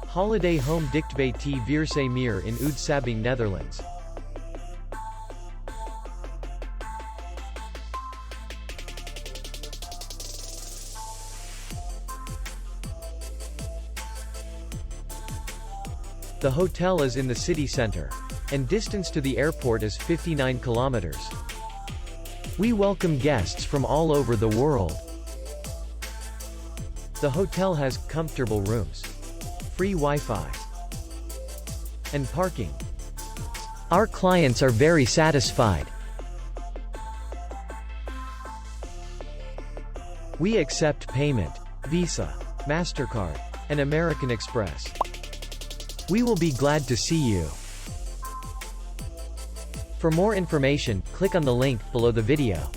Holiday home Dichtbij Veerse Meer in Oud-Sabbinge, Netherlands. The hotel is in the city center, and distance to the airport is 59 kilometers. We welcome guests from all over the world. The hotel has comfortable rooms, free Wi-Fi, and parking. Our clients are very satisfied. We accept payment, Visa, MasterCard, and American Express. We will be glad to see you. For more information, click on the link below the video.